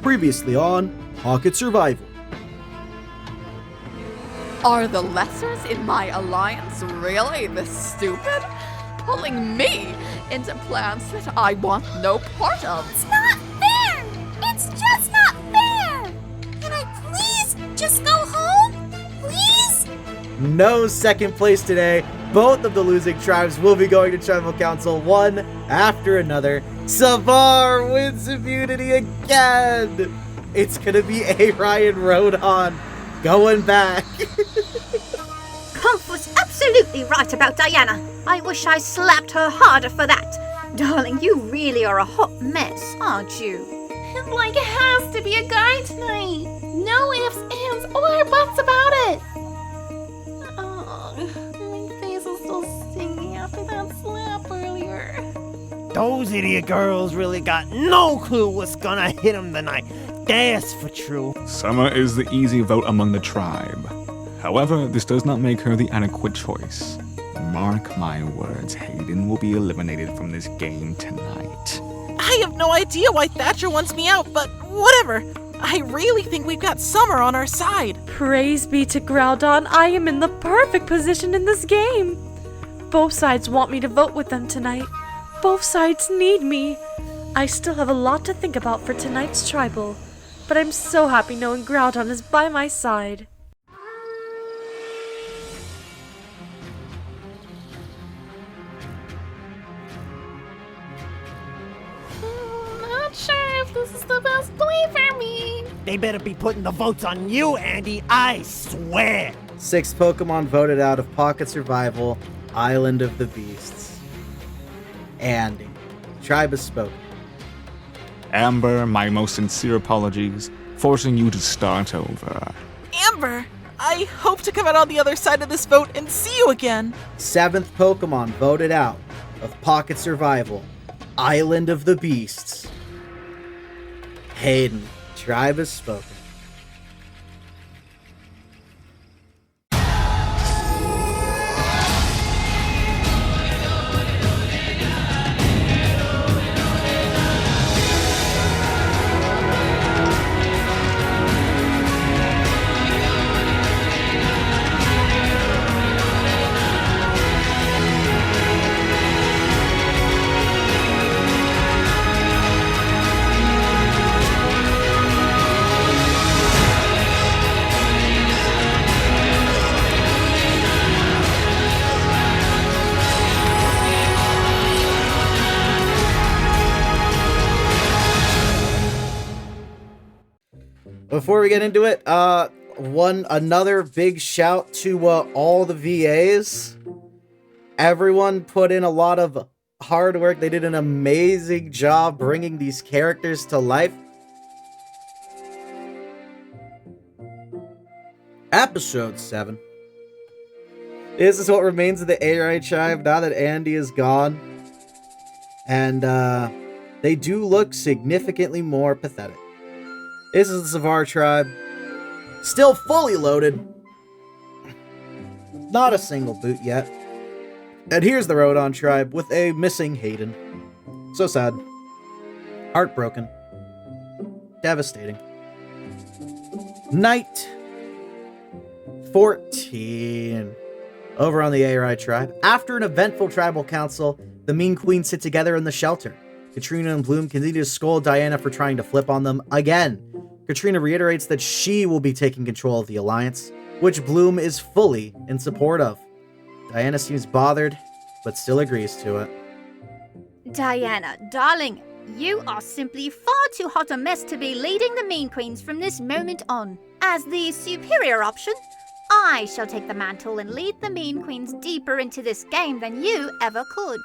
Previously on Pocket Survival. Are the lessers in my alliance really this stupid? Pulling me into plans that I want no part of. It's not fair! It's just not fair! Can I please just go home? Please? No second place today. Both of the losing tribes will be going to Tribal Council one after another. Savar wins immunity again! It's gonna be Eirai and Rodon going back. Conf was absolutely right about Diana. I wish I slapped her harder for that. Darling, you really are a hot mess, aren't you? Like it has to be a guy tonight. No ifs, ands, or buts about it. Oh, my face is still stinging after that slap earlier. Those idiot girls really got no clue what's gonna hit them tonight. That's for true. Summer is the easy vote among the tribe. However, this does not make her the adequate choice. Mark my words, Hayden will be eliminated from this game tonight. I have no idea why Thatcher wants me out, but whatever. I really think we've got Summer on our side. Praise be to Groudon, I am in the perfect position in this game. Both sides want me to vote with them tonight. Both sides need me. I still have a lot to think about for tonight's tribal, but I'm so happy knowing Groudon is by my side. Not sure if this is the best play for me. They better be putting the votes on you, Andy, I swear. 6 Pokemon voted out of Pocket Survival, Island of the Beasts. Andy, tribe has spoken. Amber, my most sincere apologies, forcing you to start over. Amber, I hope to come out on the other side of this vote and see you again. 7th Pokemon voted out of Pocket Survival, Island of the Beasts. Hayden, tribe has spoken. Before we get into it, another big shout to all the VAs. Everyone put in a lot of hard work. They did an amazing job bringing these characters to life. Episode 7. This is what remains of the Eirai tribe now that Andy is gone. And they do look significantly more pathetic. This is the Savar Tribe. Still fully loaded. Not a single boot yet. And here's the Rodon Tribe with a missing Hayden. So sad. Heartbroken. Devastating. Night 14. Over on the Eirai Tribe. After an eventful tribal council, the Mean Queens sit together in the shelter. Katrina and Bloom continue to scold Diana for trying to flip on them again. Katrina reiterates that she will be taking control of the Alliance, which Bloom is fully in support of. Diana seems bothered, but still agrees to it. Diana, darling, you are simply far too hot a mess to be leading the Mean Queens from this moment on. As the superior option, I shall take the mantle and lead the Mean Queens deeper into this game than you ever could.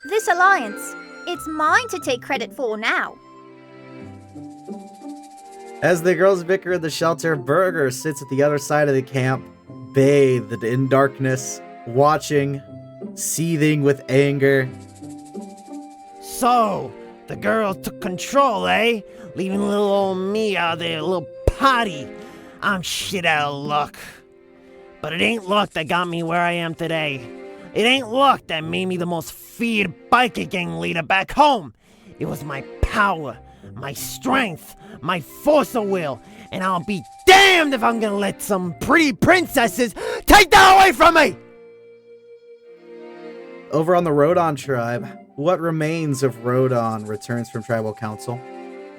This alliance, it's mine to take credit for now. As the girls bicker in the shelter, Burger sits at the other side of the camp, bathed in darkness, watching, seething with anger. So, the girls took control, eh? Leaving little old me out there, little potty. I'm shit out of luck. But it ain't luck that got me where I am today. It ain't luck that made me the most feared biker gang leader back home. It was my power, my strength, my force of will, and I'll be damned if I'm gonna let some pretty princesses take that away from me! Over on the Rodon Tribe, what remains of Rodon returns from Tribal Council.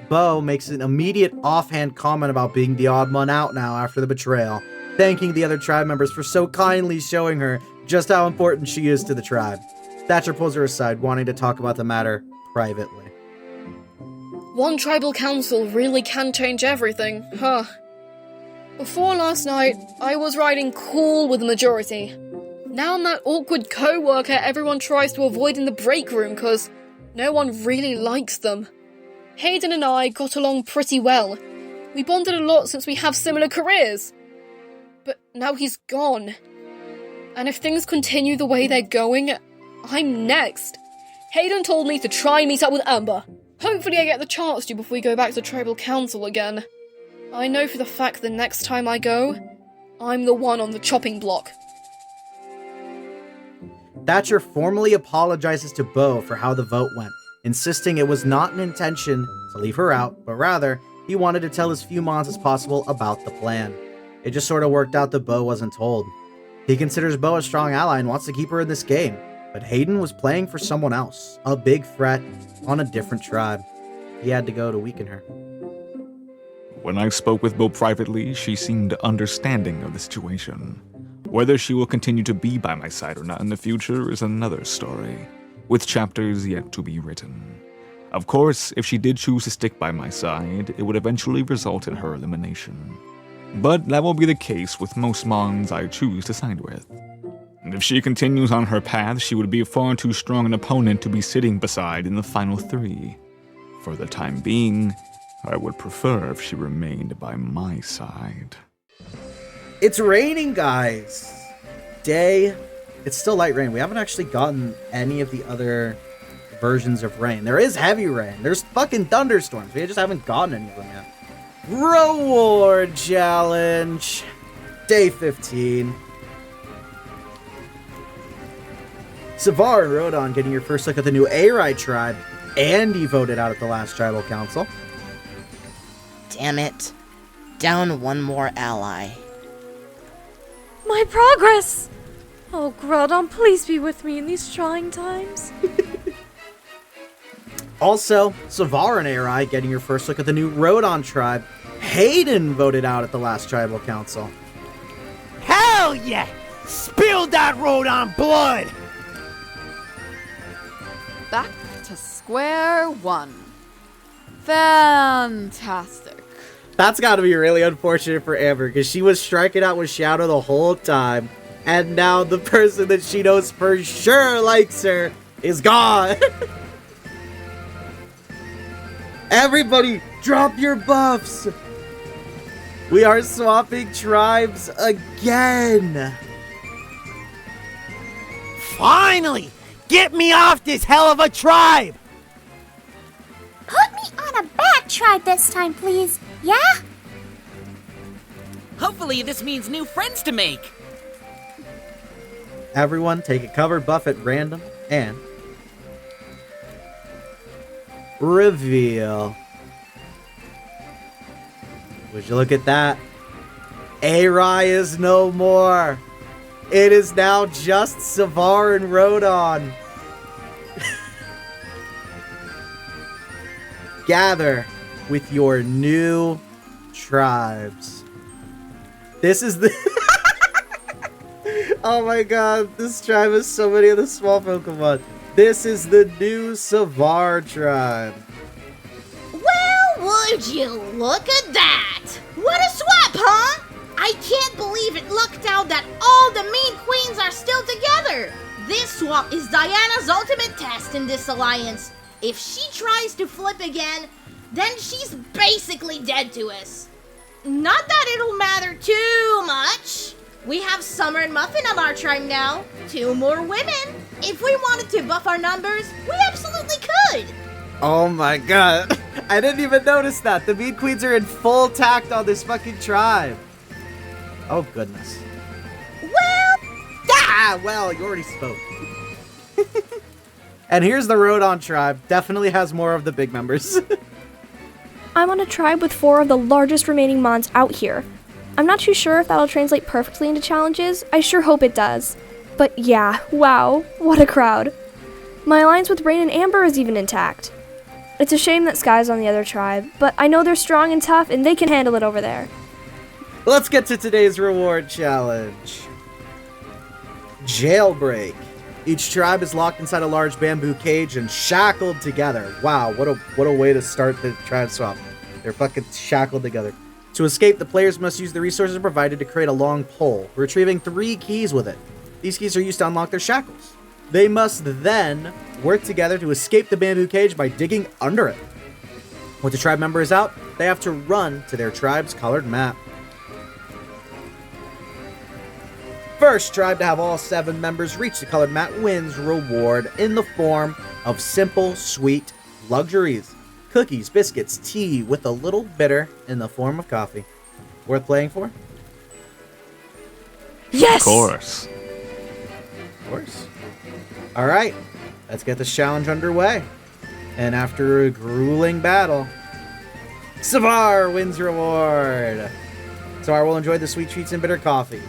Bo makes an immediate offhand comment about being the odd one out now after the betrayal, thanking the other tribe members for so kindly showing her just how important she is to the tribe. Thatcher pulls her aside, wanting to talk about the matter privately. One tribal council really can change everything, huh? Before last night, I was riding cool with the majority. Now I'm that awkward co-worker everyone tries to avoid in the break room because no one really likes them. Hayden and I got along pretty well. We bonded a lot since we have similar careers. But now he's gone. And if things continue the way they're going, I'm next. Hayden told me to try and meet up with Amber. Hopefully I get the chance to before we go back to Tribal Council again. I know for the fact the next time I go, I'm the one on the chopping block. Thatcher formally apologizes to Bo for how the vote went, insisting it was not an intention to leave her out, but rather, he wanted to tell as few Mons as possible about the plan. It just sort of worked out that Bo wasn't told. He considers Bo a strong ally and wants to keep her in this game, but Hayden was playing for someone else, a big threat on a different tribe. He had to go to weaken her. When I spoke with Bo privately, she seemed understanding of the situation. Whether she will continue to be by my side or not in the future is another story, with chapters yet to be written. Of course, if she did choose to stick by my side, it would eventually result in her elimination. But that will be the case with most Mons I choose to side with. And if she continues on her path, she would be far too strong an opponent to be sitting beside in the final 3. For the time being, I would prefer if she remained by my side. It's raining, guys! Day. It's still light rain. We haven't actually gotten any of the other versions of rain. There is heavy rain. There's fucking thunderstorms. We just haven't gotten any of them yet. Reward challenge. Day 15. Savar and Rodon getting your first look at the new Eirai tribe. Andy voted out at the last tribal council. Damn it. Down one more ally. My progress! Oh, Rodon, please be with me in these trying times. Also, Savar and Eirai getting your first look at the new Rodon tribe. Hayden voted out at the last tribal council. Hell yeah! Spill that Rodon blood! Back to square one. Fantastic. That's gotta be really unfortunate for Amber, because she was striking out with Shadow the whole time, and now the person that she knows for sure likes her is gone. Everybody, drop your buffs! We are swapping tribes again! Finally! Get me off this hell of a tribe! Put me on a bad tribe this time, please. Yeah? Hopefully this means new friends to make. Everyone take a covered buff at random and reveal. Would you look at that? Eirai is no more. It is now just Savar and Rodon. Gather with your new tribes. This is the... Oh my god, this tribe has so many of the small Pokemon. This is the new Savar tribe. Well, would you look at that? What a swap, huh? I can't believe it lucked out that all the mean queens are still together. This swap is Diana's ultimate test in this alliance. If she tries to flip again, then she's basically dead to us. Not that it'll matter too much. We have Summer and Muffin on our tribe now. 2 more women. If we wanted to buff our numbers, we absolutely could. Oh my god. I didn't even notice that. The mean queens are in full tact on this fucking tribe. Oh goodness. Well, you already spoke. And here's the Rodon tribe. Definitely has more of the big members. I'm on a tribe with 4 of the largest remaining mons out here. I'm not too sure if that'll translate perfectly into challenges. I sure hope it does. But yeah, wow, what a crowd. My alliance with Rain and Amber is even intact. It's a shame that Skye's on the other tribe, but I know they're strong and tough and they can handle it over there. Let's get to today's reward challenge. Jailbreak. Each tribe is locked inside a large bamboo cage and shackled together. Wow, what a way to start the tribe swap. They're fucking shackled together. To escape, the players must use the resources provided to create a long pole, retrieving 3 keys with it. These keys are used to unlock their shackles. They must then work together to escape the bamboo cage by digging under it. Once the tribe member is out, they have to run to their tribe's colored map. First tribe to have all 7 members reach the colored map wins reward in the form of simple, sweet luxuries. Cookies, biscuits, tea with a little bitter in the form of coffee. Worth playing for? Yes! Of course. Of course. Alright, let's get this challenge underway. And after a grueling battle, Savar wins reward. Savar will enjoy the sweet treats and bitter coffee.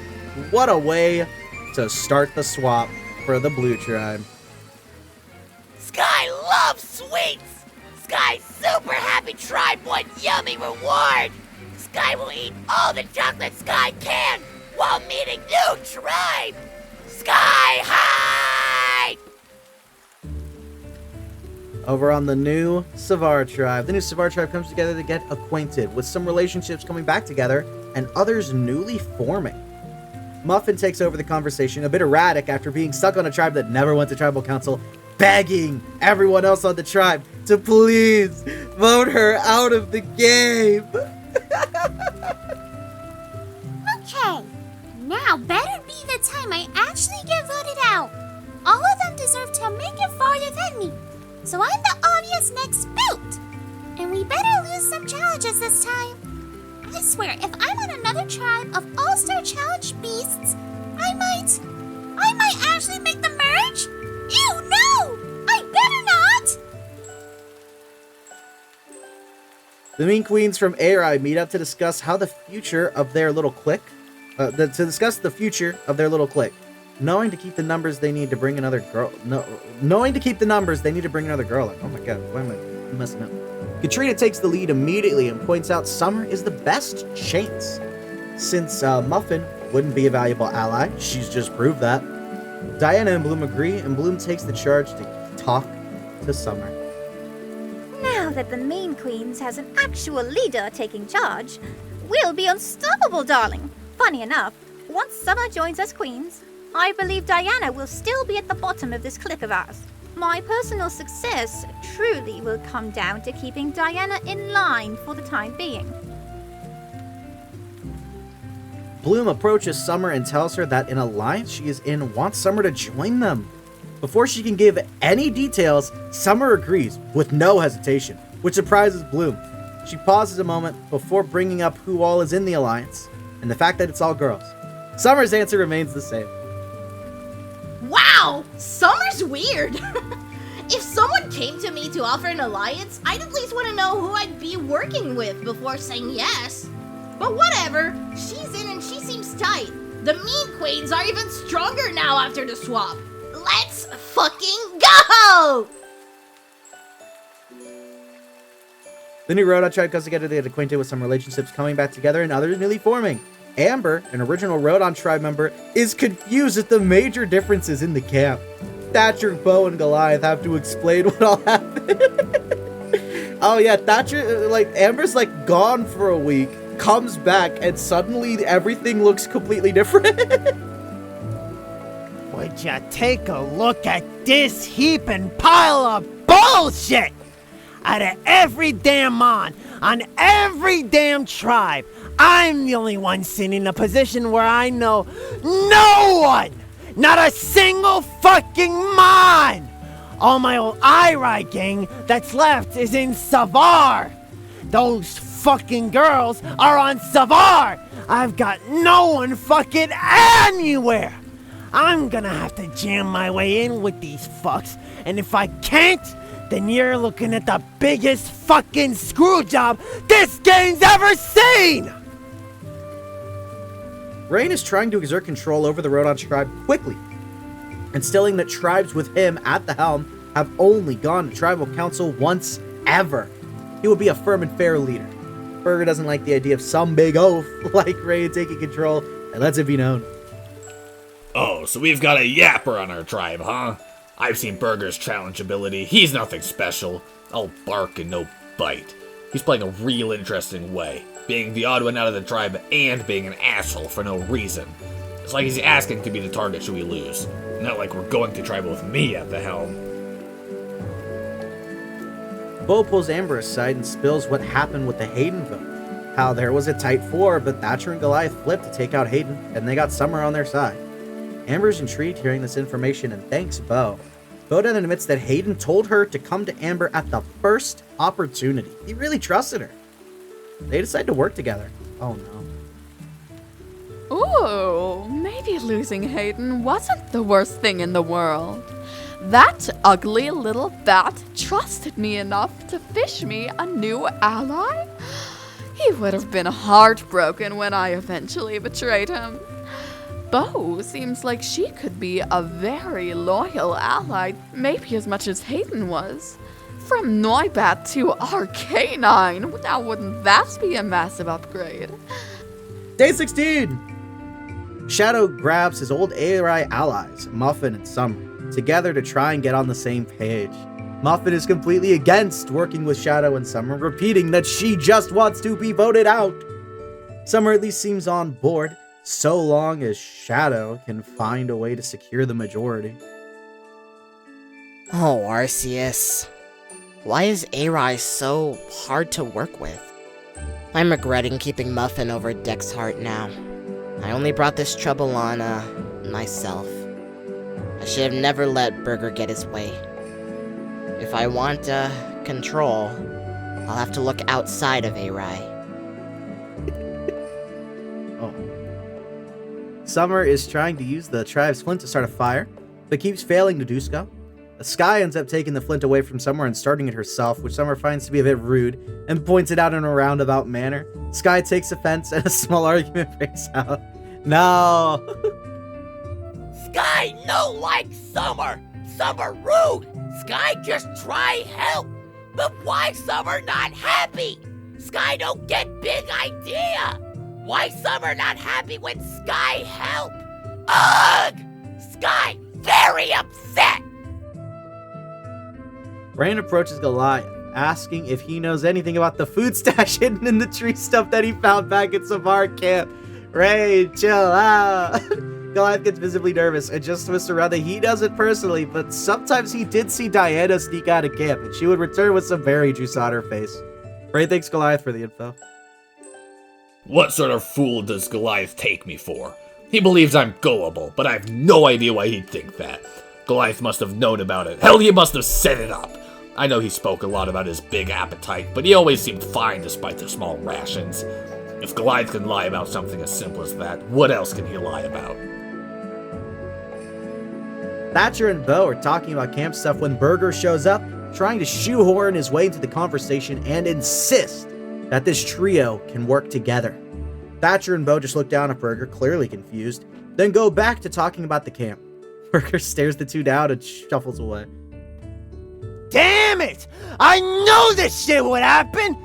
What a way to start the swap for the Blue Tribe. Skye loves sweets! Skye's super happy tribe won yummy reward! Skye will eat all the chocolate Skye can while meeting new tribe! Skye High! Over on the new Savar Tribe. The new Savar Tribe comes together to get acquainted, with some relationships coming back together and others newly forming. Muffin takes over the conversation, a bit erratic after being stuck on a tribe that never went to tribal council, begging everyone else on the tribe to please vote her out of the game. Okay, now better be the time I actually get voted out. All of them deserve to make it farther than me, so I'm the obvious next boot. And we better lose some challenges this time. I swear, if I'm on another tribe of All-Star Challenge beasts, I might actually make the merge? Ew, no! I better not! The Mean Queens from Eirai meet up to discuss how the future of their little clique, knowing to keep the numbers they need to bring another girl. Knowing to keep the numbers they need to bring another girl in. Oh my god, why am I messing up? Katrina takes the lead immediately and points out Summer is the best chance. Since Muffin wouldn't be a valuable ally, she's just proved that. Diana and Bloom agree, and Bloom takes the charge to talk to Summer. Now that the Mean Queens has an actual leader taking charge, we'll be unstoppable, darling. Funny enough, once Summer joins us queens, I believe Diana will still be at the bottom of this clique of ours. My personal success truly will come down to keeping Diana in line for the time being. Bloom approaches Summer and tells her that an alliance she is in wants Summer to join them. Before she can give any details, Summer agrees with no hesitation, which surprises Bloom. She pauses a moment before bringing up who all is in the alliance, and the fact that it's all girls. Summer's answer remains the same. Wow! Summer's weird! If someone came to me to offer an alliance, I'd at least want to know who I'd be working with before saying yes. But whatever, she's in and she seems tight. The Mean Queens are even stronger now after the swap. Let's fucking go! The new Rodon Tribe comes together to get acquainted with some relationships coming back together and others newly forming. Amber, an original Rodon Tribe member, is confused at the major differences in the camp. Thatcher, Bo, and Goliath have to explain what all happened. Oh yeah, Thatcher, Amber's gone for a week, comes back, and suddenly everything looks completely different. Would ya take a look at this heaping pile of bullshit? Out of every damn mon, on every damn tribe, I'm the only one sitting in a position where I know no one! Not a single fucking mon! All my old Eirai gang that's left is in Savar! Those fucking girls are on Savar! I've got no one fucking anywhere! I'm gonna have to jam my way in with these fucks, and if I can't, then you're looking at the biggest fucking screw job this game's ever seen! Rain is trying to exert control over the Rodon Tribe quickly, instilling that tribes with him at the helm have only gone to tribal council once ever. He will be a firm and fair leader. Burger doesn't like the idea of some big oaf like Rain taking control, and lets it be known. Oh, so we've got a yapper on our tribe, huh? I've seen Burger's challenge ability. He's nothing special. All bark and no bite. He's playing a real interesting way, being the odd one out of the tribe and being an asshole for no reason. It's like he's asking to be the target should we lose. Not like we're going to tribal with me at the helm. Bo pulls Amber aside and spills what happened with the Hayden vote. How there was a tight 4, but Thatcher and Goliath flipped to take out Hayden, and they got Summer on their side. Amber's intrigued hearing this information and thanks Bo. Bo then admits that Hayden told her to come to Amber at the first opportunity. He really trusted her. They decide to work together. Oh no. Ooh, maybe losing Hayden wasn't the worst thing in the world. That ugly little bat trusted me enough to fish me a new ally? He would have been heartbroken when I eventually betrayed him. Bo seems like she could be a very loyal ally, maybe as much as Hayden was. From Noibat to Arcanine, now wouldn't that be a massive upgrade? Day 16! Shadow grabs his old Eirai allies, Muffin and Summer, together to try and get on the same page. Muffin is completely against working with Shadow and Summer, repeating that she just wants to be voted out. Summer at least seems on board, so long as Shadow can find a way to secure the majority. Oh, Arceus. Why is Eirai so hard to work with? I'm regretting keeping Muffin over Deck's heart now. I only brought this trouble on, myself. I should have never let Burger get his way. If I want, control, I'll have to look outside of Eirai. Oh. Summer is trying to use the tribe's flint to start a fire, but keeps failing to do so. Skye ends up taking the flint away from Summer and starting it herself, which Summer finds to be a bit rude, and points it out in a roundabout manner. Skye takes offense, and a small argument breaks out. No! Skye no like Summer. Summer rude. Skye just try help. But why Summer not happy? Skye don't get big idea. Why Summer not happy when Skye help? Ugh! Skye very upset. Rain approaches Goliath, asking if he knows anything about the food stash hidden in the tree stump that he found back at Savar camp. Rain, chill out. Goliath gets visibly nervous and just twists around that he doesn't personally, but sometimes he did see Diana sneak out of camp, and she would return with some berry juice on her face. Rain thanks Goliath for the info. What sort of fool does Goliath take me for? He believes I'm gullible, but I have no idea why he'd think that. Goliath must have known about it. Hell, he must have set it up. I know he spoke a lot about his big appetite, but he always seemed fine despite the small rations. If Goliath can lie about something as simple as that, what else can he lie about? Thatcher and Bo are talking about camp stuff when Burger shows up, trying to shoehorn his way into the conversation and insist that this trio can work together. Thatcher and Bo just look down at Burger, clearly confused, then go back to talking about the camp. Burger stares the two down and shuffles away. Damn it! I knew this shit would happen!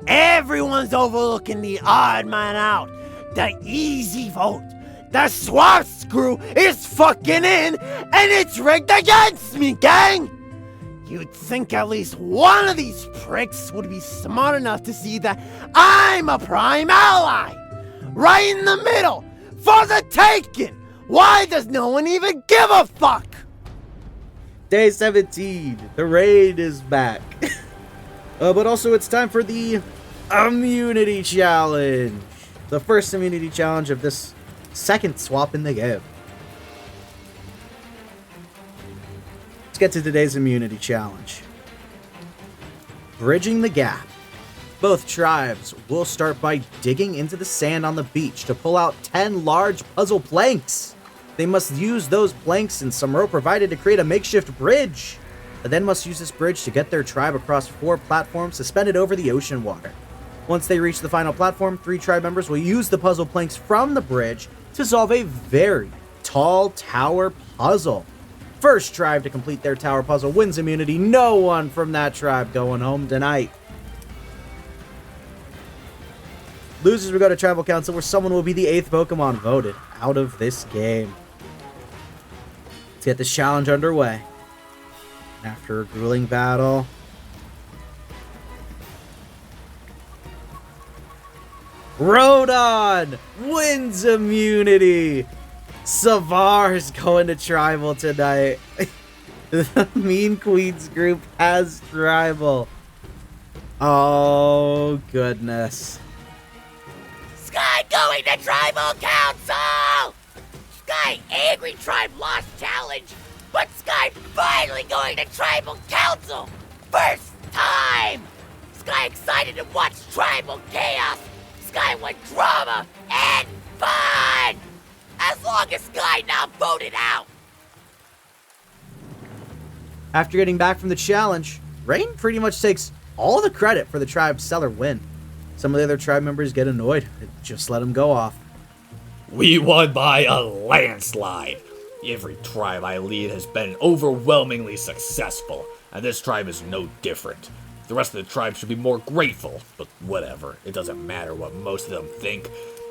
Everyone's overlooking the odd man out. The easy vote. The swamp screw is fucking in, and it's rigged against me, gang! You'd think at least one of these pricks would be smart enough to see that I'm a prime ally! Right in the middle! For the taking! Why does no one even give a fuck? Day 17. The raid is back. But also it's time for the Immunity Challenge. The first Immunity Challenge of this second swap in the game. Let's get to today's Immunity Challenge. Bridging the gap. Both tribes will start by digging into the sand on the beach to pull out 10 large puzzle planks. They must use those planks and some rope provided to create a makeshift bridge. They then must use this bridge to get their tribe across 4 platforms suspended over the ocean water. Once they reach the final platform, 3 tribe members will use the puzzle planks from the bridge to solve a very tall tower puzzle. First tribe to complete their tower puzzle wins immunity. No one from that tribe going home tonight. Losers will go to Tribal Council, where someone will be the 8th Pokemon voted out of this game. Let's get this challenge underway. After a grueling battle, Rodon wins immunity. Savar's going to Tribal tonight. The Mean Queens group has Tribal. Oh, goodness. Skye going to Tribal Council! Skye Angry Tribe lost challenge, but Skye finally going to Tribal Council! First time! Skye excited to watch Tribal Chaos! Skye want drama and fun! As long as Skye not voted out! After getting back from the challenge, Rain pretty much takes all the credit for the tribe's stellar win. Some of the other tribe members get annoyed and just let him go off. We won by a landslide. Every tribe I lead has been overwhelmingly successful, and this tribe is no different. The rest of the tribe should be more grateful, but whatever. It doesn't matter what most of them think.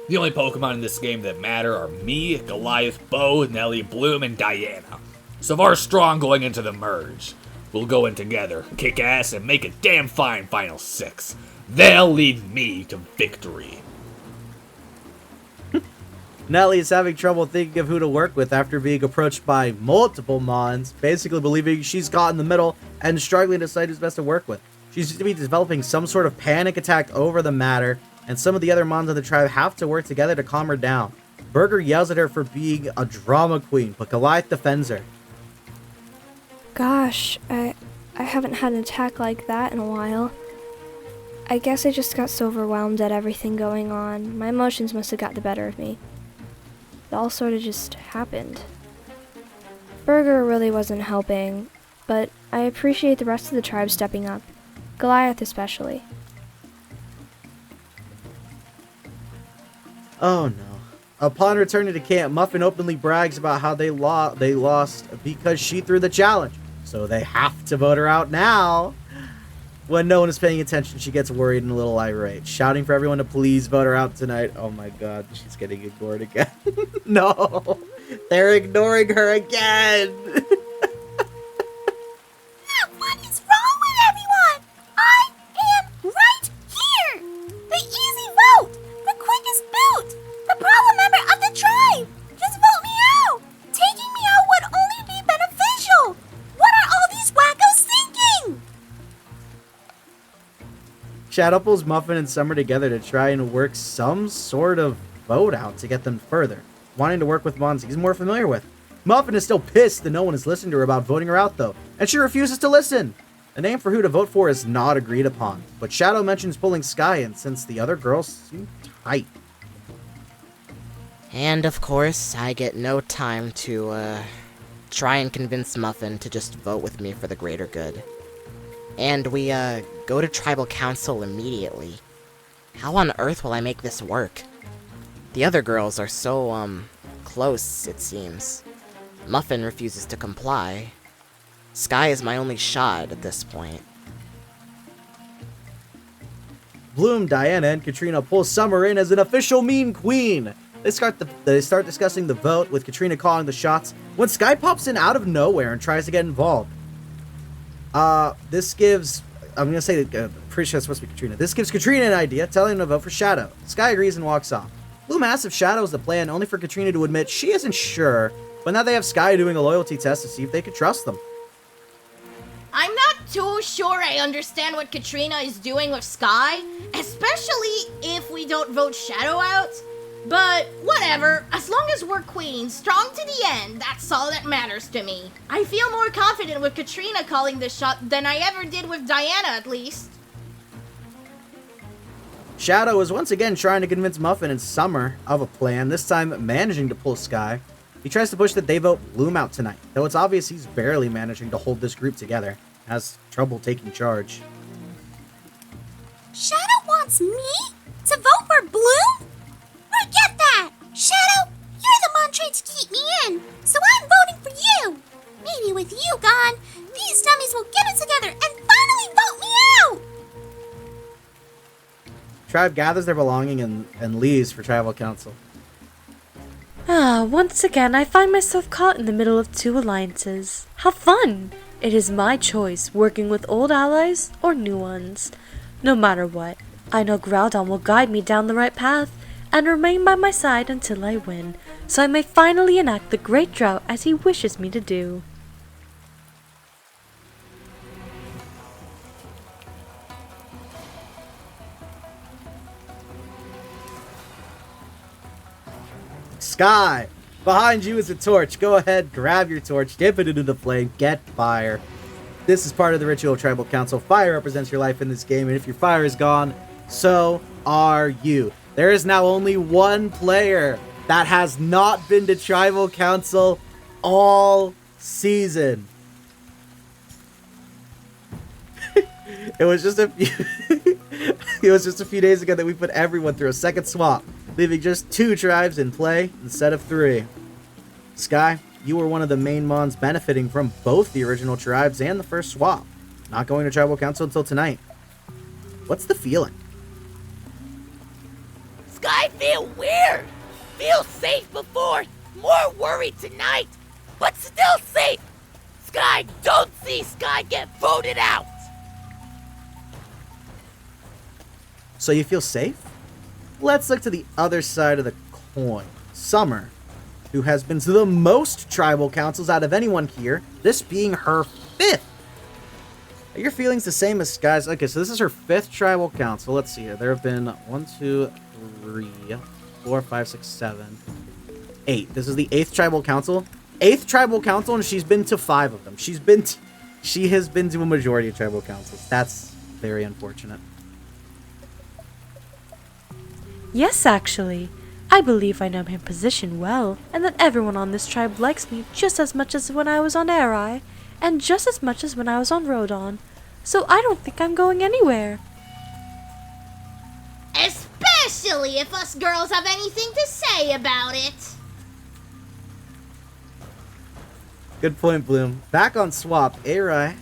The only Pokemon in this game that matter are me, Goliath, Bo, Nelly, Bloom, and Diana. Savar's strong going into the merge. We'll go in together, kick ass, and make a damn fine Final 6. They'll lead me to victory. Nelly is having trouble thinking of who to work with after being approached by multiple Mons, basically believing she's caught in the middle and struggling to decide who's best to work with. She seems to be developing some sort of panic attack over the matter, and some of the other Mons of the tribe have to work together to calm her down. Burger yells at her for being a drama queen, but Goliath defends her. Gosh, I haven't had an attack like that in a while. I guess I just got so overwhelmed at everything going on. My emotions must have got the better of me. It all sort of just happened. Burger really wasn't helping, but I appreciate the rest of the tribe stepping up. Goliath especially. Oh no. Upon returning to camp, Muffin openly brags about how they lost because she threw the challenge. So they have to vote her out now. When no one is paying attention, she gets worried and a little irate, shouting for everyone to please vote her out tonight. Oh my god, she's getting ignored again. No, they're ignoring her again. What is wrong with everyone? I am right here! The easy vote! The quickest boot! The problem member of the tribe! Just vote me out! Taking me out would only be beneficial! What are all these wackos thinking? Shadow pulls Muffin and Summer together to try and work some sort of vote out to get them further, wanting to work with Mons he's more familiar with. Muffin is still pissed that no one is listening to her about voting her out though, and she refuses to listen. The name for who to vote for is not agreed upon, but Shadow mentions pulling Skye in since the other girls seem tight. And of course, I get no time to try and convince Muffin to just vote with me for the greater good. And we go to Tribal Council immediately. How on earth will I make this work? The other girls are so, close, it seems. Muffin refuses to comply. Skye is my only shot at this point. Bloom, Diana, and Katrina pull Summer in as an official Mean Queen. They start discussing the vote, with Katrina calling the shots, when Skye pops in out of nowhere and tries to get involved. This gives... I'm gonna say, pretty sure it's supposed to be Katrina. This gives Katrina an idea, telling him to vote for Shadow. Skye agrees and walks off. Bloom asks if Shadow is the plan, only for Katrina to admit she isn't sure, but now they have Skye doing a loyalty test to see if they could trust them. I'm not too sure I understand what Katrina is doing with Skye, especially if we don't vote Shadow out. But whatever, as long as we're queens, strong to the end, that's all that matters to me. I feel more confident with Katrina calling the shot than I ever did with Diana, at least. Shadow is once again trying to convince Muffin and Summer of a plan, this time managing to pull Skye. He tries to push that they vote Bloom out tonight, though it's obvious he's barely managing to hold this group together, has trouble taking charge. Shadow wants me to vote for Bloom? Forget that! Shadow, you're the one trying to keep me in, so I'm voting for you! Maybe with you gone, these dummies will get it together and finally vote me out! Tribe gathers their belonging and leaves for tribal council. Once again, I find myself caught in the middle of two alliances. How fun! It is my choice, working with old allies or new ones. No matter what, I know Groudon will guide me down the right path and remain by my side until I win, so I may finally enact the great drought as he wishes me to do. Skye! Behind you is a torch. Go ahead, grab your torch, dip it into the flame, get fire. This is part of the ritual of Tribal Council. Fire represents your life in this game, and if your fire is gone, so are you. There is now only one player that has not been to Tribal Council all season. It was just a few days ago that we put everyone through a second swap, leaving just 2 tribes in play instead of 3. Skye, you were one of the main mons benefiting from both the original tribes and the first swap. Not going to Tribal Council until tonight. What's the feeling? Skye feel weird. Feel safe before. More worried tonight. But still safe. Skye, don't see Skye get voted out. So you feel safe? Let's look to the other side of the coin. Summer, who has been to the most tribal councils out of anyone here, this being her 5th. Are your feelings the same as Skye's? Okay, so this is her 5th tribal council. Let's see here. There have been 1, 2, 3, 4, 5, 6, 7, 8. This is the 8th tribal council. 8th tribal council, and she's been to 5 of them. She has been to a majority of tribal councils. That's very unfortunate. Yes, actually. I believe I know my position well, and that everyone on this tribe likes me just as much as when I was on Eirai, and just as much as when I was on Rodon. So I don't think I'm going anywhere. Especially if us girls have anything to say about it. Good point, Bloom. Back on Swap Eirai,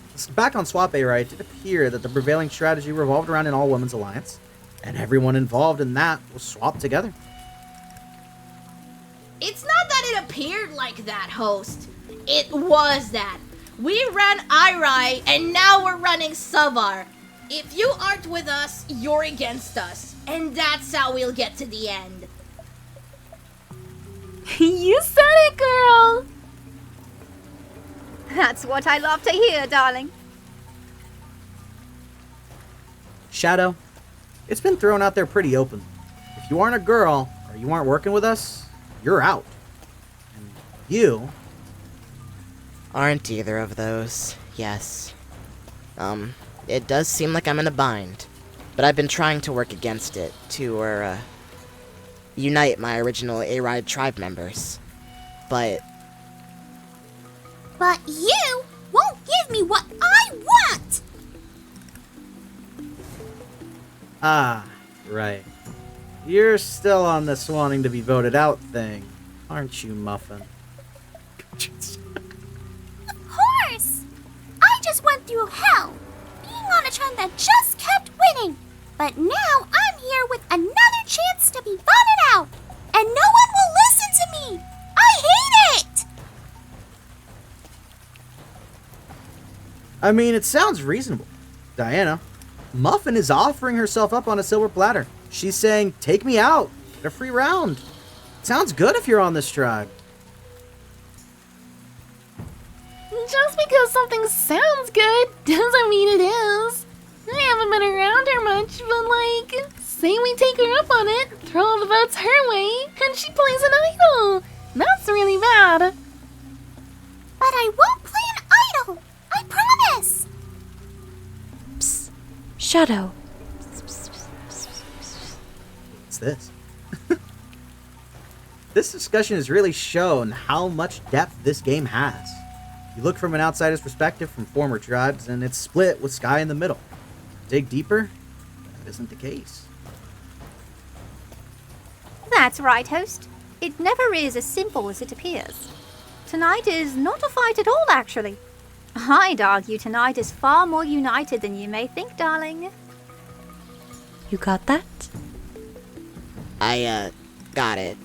it did appear that the prevailing strategy revolved around an all-women's alliance, and everyone involved in that was swapped together. It's not that it appeared like that, host. It was that. We ran Eirai, and now we're running Savar. If you aren't with us, you're against us. And that's how we'll get to the end. You said it, girl! That's what I love to hear, darling. Shadow, it's been thrown out there pretty open. If you aren't a girl, or you aren't working with us, you're out. And you... Aren't either of those, yes. It does seem like I'm in a bind. But I've been trying to work against it, to, unite my original Eirai tribe members. But you won't give me what I want! Ah, right. You're still on this wanting to be voted out thing, aren't you, Muffin? Of course! I just went through hell, being on a tribe that just kept winning. But now I'm here with another chance to be voted out, and no one will listen to me! I hate it! I mean, it sounds reasonable. Diana, Muffin is offering herself up on a silver platter. She's saying, take me out. Get a free round. Sounds good if you're on this tribe. Just because something sounds good doesn't mean it is. I haven't been around her much, but say we take her up on it, throw all the votes her way, and she plays an idol. That's really bad. But I won't play an idol. I promise. Psst. Shadow. What's this? this discussion has really shown how much depth this game has. You look from an outsider's perspective from former tribes, and it's split with Skye in the middle. Dig deeper, that isn't the case. That's right, host. It never is as simple as it appears. Tonight is not a fight at all, actually. I'd argue tonight is far more united than you may think, darling. You got that? I, got it.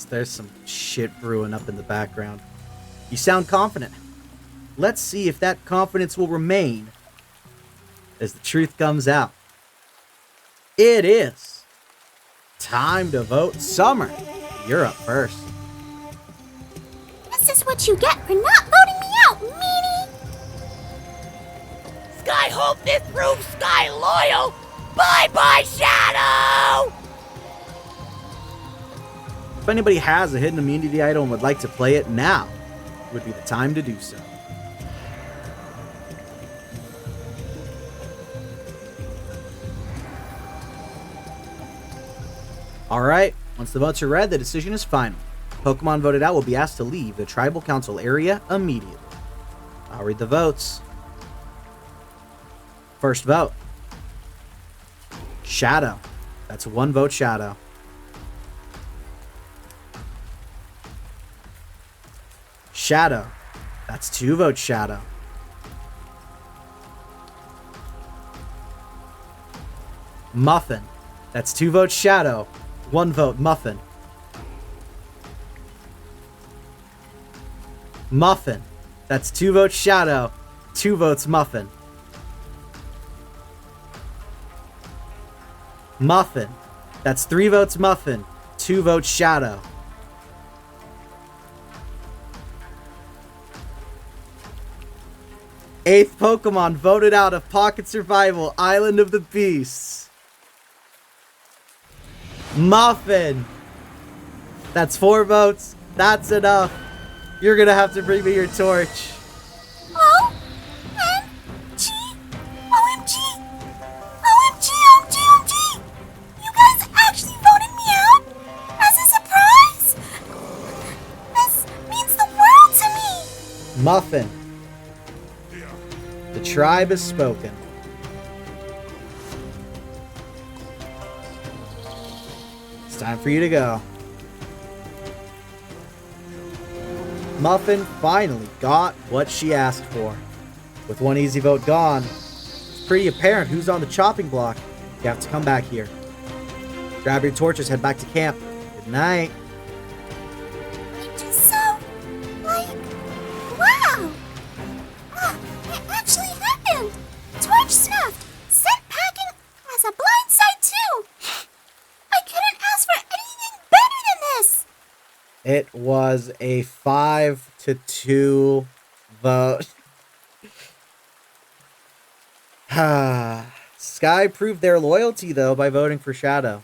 There's some shit brewing up in the background. You sound confident. Let's see if that confidence will remain as the truth comes out. It is time to vote Summer. You're up first. This is what you get for not voting me out, meanie! Skye, hope this proves Skye loyal. Bye-bye, Shadow! If anybody has a hidden immunity idol and would like to play it, now would be the time to do so. Alright, once the votes are read, the decision is final. Pokemon voted out will be asked to leave the Tribal Council area immediately. I'll read the votes. First vote. Shadow. That's 1 vote, Shadow. Shadow. That's 2 votes, Shadow. Muffin. That's 2 votes, Shadow. 1 vote, Muffin. Muffin. That's 2 votes, Shadow. 2 votes, Muffin. Muffin. That's 3 votes, Muffin. 2 votes, Shadow. Eighth Pokemon voted out of Pocket Survival, Island of the Beasts. Muffin. That's 4 votes. That's enough. You're gonna have to bring me your torch. O-M-G! OMG! OMG! OMG! OMG! You guys actually voted me out? As a surprise? This means the world to me! Muffin. The tribe has spoken. It's time for you to go. Muffin finally got what she asked for. With 1 easy vote gone, it's pretty apparent who's on the chopping block. You have to come back here. Grab your torches, head back to camp. Good night. It just so, like, wow! It actually happened! Torch snuffed! Scent packing as a blind side too! I couldn't ask for anything better than this! It was a 5-2 vote. Skye proved their loyalty, though, by voting for Shadow.